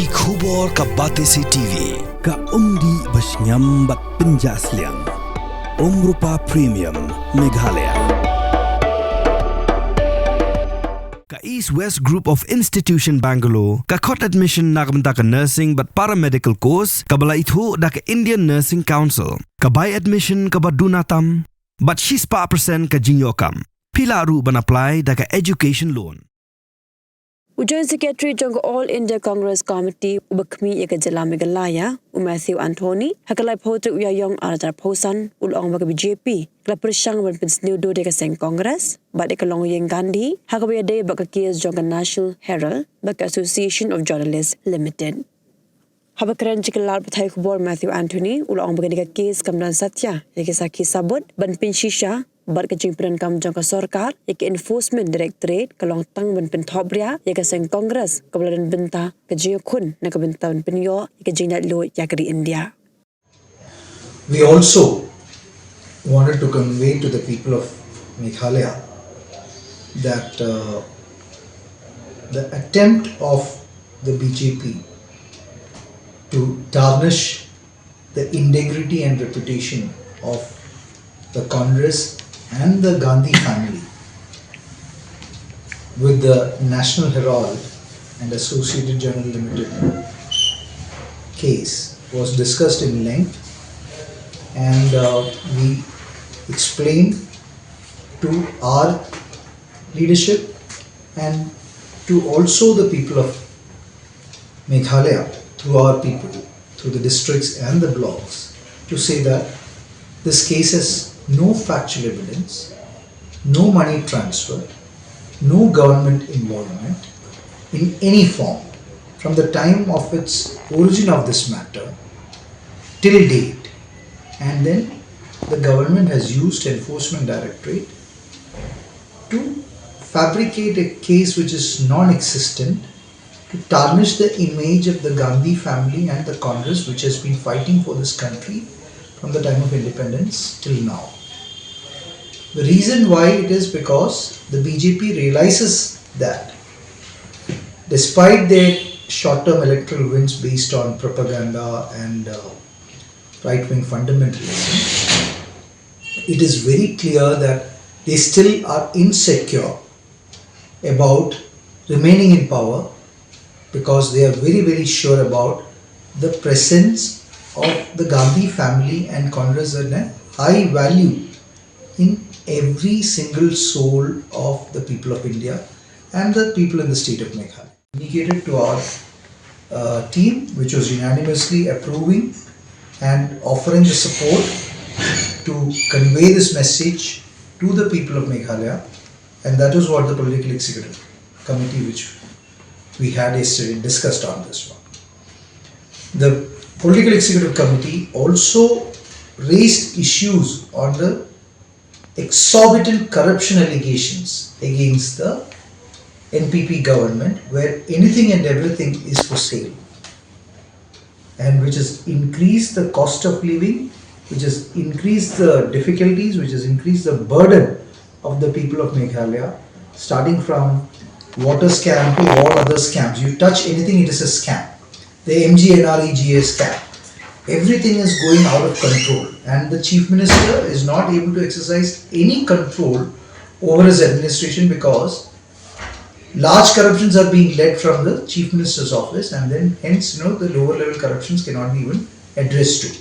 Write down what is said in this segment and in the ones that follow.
Ki khubor ka Batesi TV. Ka umdi basnyam bat penjaslian. Rupa Premium Meghalaya. Ka East West Group of Institution Bangalore. Ka khot admission nagamta ka nursing but paramedical course. Ka bala ithu da ka Indian Nursing Council. Ka buy admission ka badunatam. But she's pa percent ka jinyokam. Pila ru ban apply da ka education loan. Joint Secretary Jong All India Congress Committee Ubakmi Yakajala Meghalaya, Matthew Anthony, Hakalai Potter Uyayong Arata Posan, Ulong BJP, Klaprishang when Pins New Do Dekaseng Congress, but Ekalong Yang Gandhi, Hakabaya Day Bakakis Jonga National Herald, Baka Association of Journalists Limited. Habakran Chikalar Patai Kubor Matthew Anthony, Ulong Baganika Case Kamran Satya, Yakisaki Sabut, Ban Pinshisha, Bar kejimpiran kam jangka sorkar, yaitu Enforcement Directorate kalong tang ban pentobria, yaitu seng Kongres kabalan benta kejiyo kun na kabentawan penyo yaitu jinat lo yakari India. We also wanted to convey to the people of Meghalaya that the attempt of the BJP to tarnish the integrity and reputation of the Congress and the Gandhi family with the National Herald and Associated Journal Limited case was discussed in length, and we explained to our leadership and to also the people of Meghalaya through our people, through the districts and the blocks, to say that this case has no factual evidence, no money transfer, no government involvement in any form from the time of its origin of this matter till date. And then the government has used Enforcement Directorate to fabricate a case which is non-existent to tarnish the image of the Gandhi family and the Congress, which has been fighting for this country from the time of independence till now. The reason why it is because the BJP realizes that despite their short-term electoral wins based on propaganda and right-wing fundamentalism, it is very clear that they still are insecure about remaining in power because they are very, very sure about the presence of the Gandhi family and Congress at a high value in every single soul of the people of India and the people in the state of Meghalaya. Communicated to our team, which was unanimously approving and offering the support to convey this message to the people of Meghalaya, and that is what the Political Executive Committee, which we had yesterday, discussed on this one. The Political Executive Committee also raised issues on the exorbitant corruption allegations against the NPP government, where anything and everything is for sale, and which has increased the cost of living, which has increased the difficulties, which has increased the burden of the people of Meghalaya, starting from water scam to all other scams. You touch anything, it is a scam. The MGNREGA scam. Everything is going out of control, and the Chief Minister is not able to exercise any control over his administration because large corruptions are being led from the Chief Minister's office, and then hence the lower level corruptions cannot be even addressed to,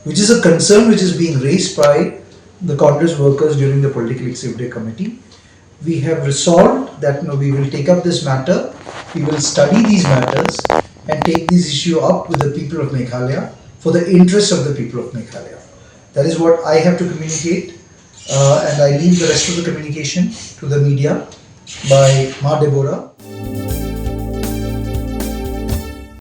which is a concern which is being raised by the Congress workers during the Political Executive Committee. We have resolved that we will take up this matter, we will study these matters and take this issue up with the people of Meghalaya for the interest of the people of Meghalaya. That is what I have to communicate, and I leave the rest of the communication to the media by Ma Deborah.